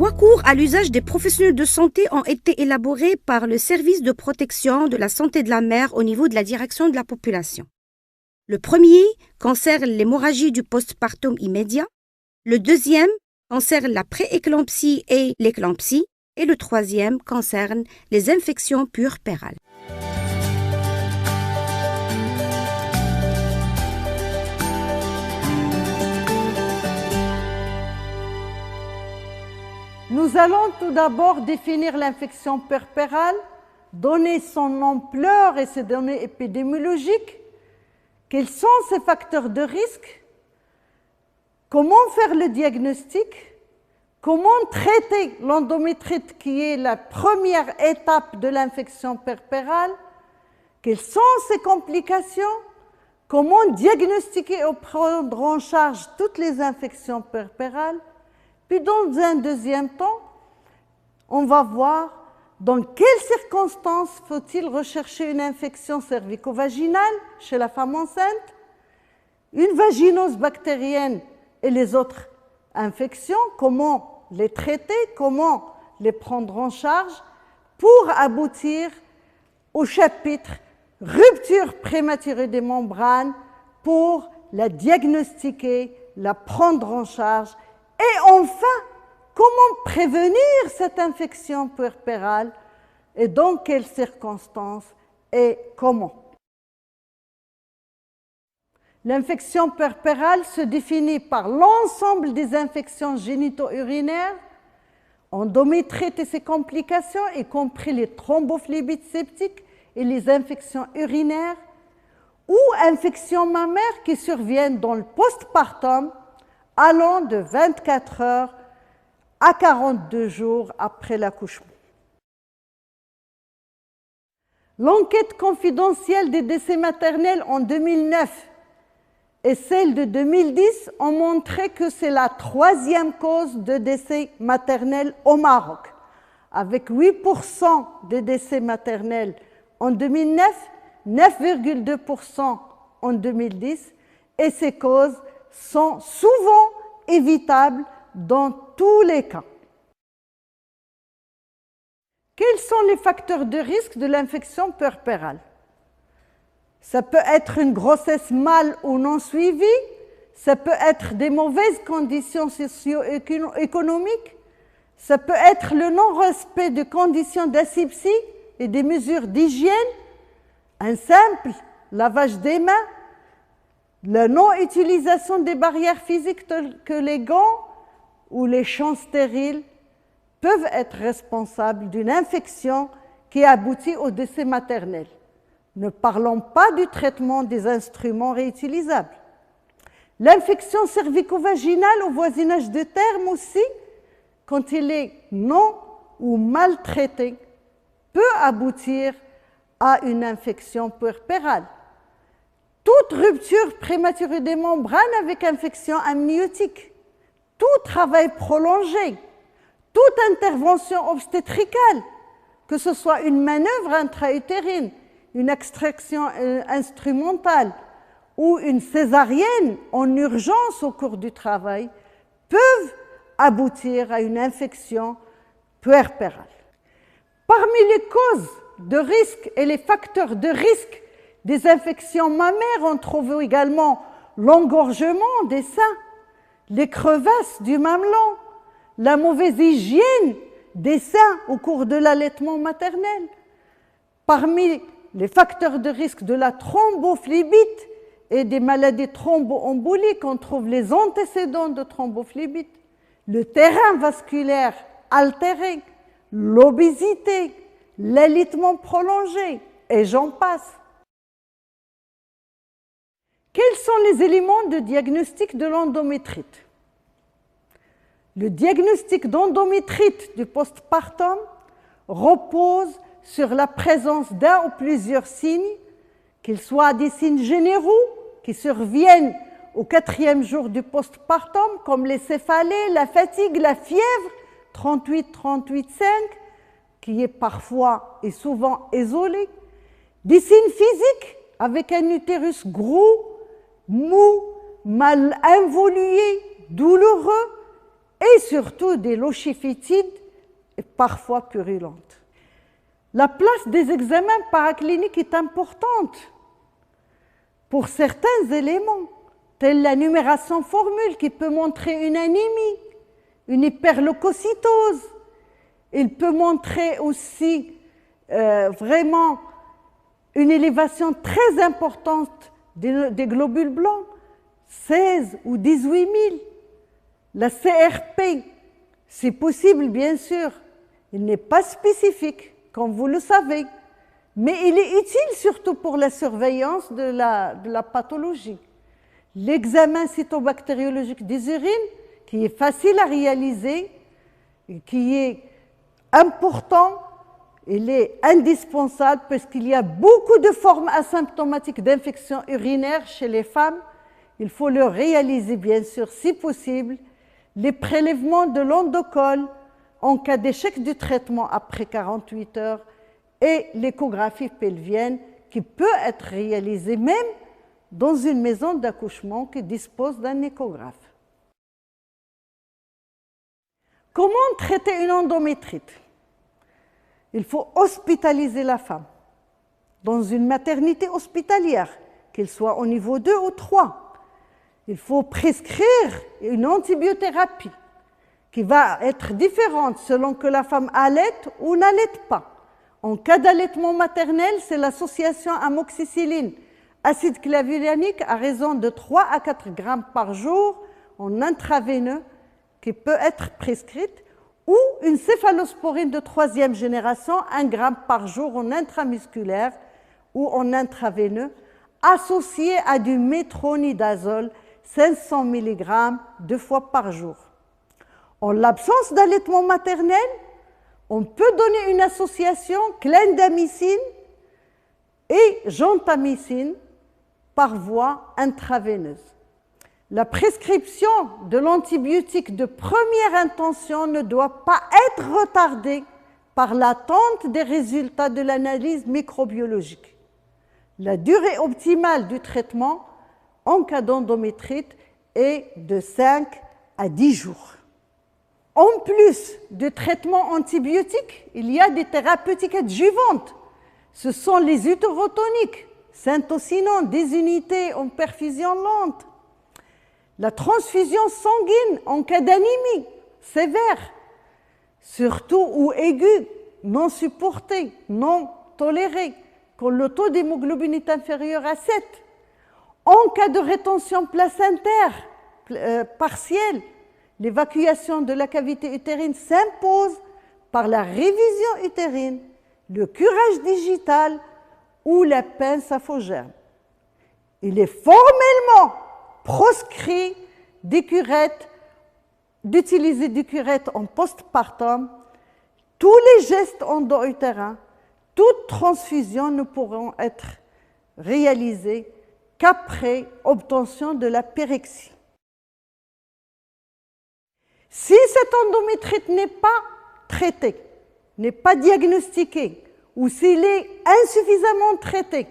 3 cours à l'usage des professionnels de santé ont été élaborés par le service de protection de la santé de la mère au niveau de la direction de la population. Le premier concerne l'hémorragie du postpartum immédiat, le deuxième concerne la prééclampsie et l'éclampsie, et le troisième concerne les infections puerpérales. Nous allons tout d'abord définir l'infection puerpérale, donner son ampleur et ses données épidémiologiques, quels sont ses facteurs de risque, comment faire le diagnostic, comment traiter l'endométrite qui est la première étape de l'infection puerpérale, quelles sont ses complications, comment diagnostiquer et prendre en charge toutes les infections puerpérales. Puis dans un deuxième temps, on va voir dans quelles circonstances faut-il rechercher une infection cervico-vaginale chez la femme enceinte, une vaginose bactérienne et les autres infections, comment les traiter, comment les prendre en charge pour aboutir au chapitre rupture prématurée des membranes pour la diagnostiquer, la prendre en charge. Et enfin, comment prévenir cette infection puerpérale et dans quelles circonstances et comment? L'infection puerpérale se définit par l'ensemble des infections génito-urinaires, endométrite et ses complications, y compris les thrombophlébites septiques et les infections urinaires, ou infections mammaires qui surviennent dans le postpartum, allant de 24 heures à 42 jours après l'accouchement. L'enquête confidentielle des décès maternels en 2009 et celle de 2010 ont montré que c'est la 3e cause de décès maternels au Maroc, avec 8% des décès maternels en 2009, 9,2% en 2010, et ces causes sont souvent évitables dans tous les cas. Quels sont les facteurs de risque de l'infection puerpérale? Ça peut être une grossesse mâle ou non suivie, ça peut être des mauvaises conditions socio-économiques, ça peut être le non-respect de conditions d'asepsie et des mesures d'hygiène, un simple lavage des mains, la non-utilisation des barrières physiques telles que les gants ou les champs stériles peuvent être responsables d'une infection qui aboutit au décès maternel. Ne parlons pas du traitement des instruments réutilisables. L'infection cervico-vaginale au voisinage de terme aussi, quand il est non ou mal traité, peut aboutir à une infection puerpérale. Toute rupture prématurée des membranes avec infection amniotique, tout travail prolongé, toute intervention obstétricale, que ce soit une manœuvre intra-utérine, une extraction instrumentale ou une césarienne en urgence au cours du travail, peuvent aboutir à une infection puerpérale. Parmi les causes de risque et les facteurs de risque des infections mammaires, on trouve également l'engorgement des seins, les crevasses du mamelon, la mauvaise hygiène des seins au cours de l'allaitement maternel. Parmi les facteurs de risque de la thrombophlébite et des maladies thromboemboliques, on trouve les antécédents de thrombophlébite, le terrain vasculaire altéré, l'obésité, l'allaitement prolongé, et j'en passe. Quels sont les éléments de diagnostic de l'endométrite? Le diagnostic d'endométrite du postpartum repose sur la présence d'un ou plusieurs signes, qu'ils soient des signes généraux qui surviennent au 4e jour du postpartum, comme les céphalées, la fatigue, la fièvre, 38-38,5, qui est parfois et souvent isolée, des signes physiques avec un utérus gros, mou, mal involué, douloureux, et surtout des lochiphytides et parfois purulentes. La place des examens paracliniques est importante pour certains éléments, tels la numération formule qui peut montrer une anémie, une hyperleucocytose. Il peut montrer aussi vraiment une élévation très importante des globules blancs, 16 ou 18 000. La CRP, c'est possible bien sûr, il n'est pas spécifique, comme vous le savez, mais il est utile surtout pour la surveillance de la pathologie. L'examen cytobactériologique des urines, qui est facile à réaliser, qui est important, il est indispensable parce qu'il y a beaucoup de formes asymptomatiques d'infection urinaire chez les femmes. Il faut le réaliser bien sûr si possible. Les prélèvements de l'endocole en cas d'échec du traitement après 48 heures et l'échographie pelvienne qui peut être réalisée même dans une maison d'accouchement qui dispose d'un échographe. Comment traiter une endométrite? Il faut hospitaliser la femme dans une maternité hospitalière, qu'elle soit au niveau 2 ou 3. Il faut prescrire une antibiothérapie qui va être différente selon que la femme allaite ou n'allaite pas. En cas d'allaitement maternel, c'est l'association amoxicilline, acide clavulanique à raison de 3 à 4 grammes par jour en intraveineux qui peut être prescrite, ou une céphalosporine de 3e génération, 1 gramme par jour en intramusculaire ou en intraveineux, associée à du métronidazole, 500 mg 2 fois par jour. En l'absence d'allaitement maternel, on peut donner une association clindamycine et gentamicine par voie intraveineuse. La prescription de l'antibiotique de première intention ne doit pas être retardée par l'attente des résultats de l'analyse microbiologique. La durée optimale du traitement en cas d'endométrite est de 5 à 10 jours. En plus de traitements antibiotiques, il y a des thérapeutiques adjuvantes. Ce sont les utérotoniques, syntocinon, des unités en perfusion lente. La transfusion sanguine en cas d'anémie sévère, surtout ou aiguë, non supportée, non tolérée, quand le taux d'hémoglobine est inférieur à 7. En cas de rétention placentaire partielle, l'évacuation de la cavité utérine s'impose par la révision utérine, le curage digital ou la pince à faux germes. Il est formellement proscrit d'utiliser des curettes en postpartum. Tous les gestes endo-utérins, toute transfusion ne pourront être réalisés qu'après obtention de la pyrexie. Si cette endométrite n'est pas traitée, n'est pas diagnostiquée, ou s'il est insuffisamment traité,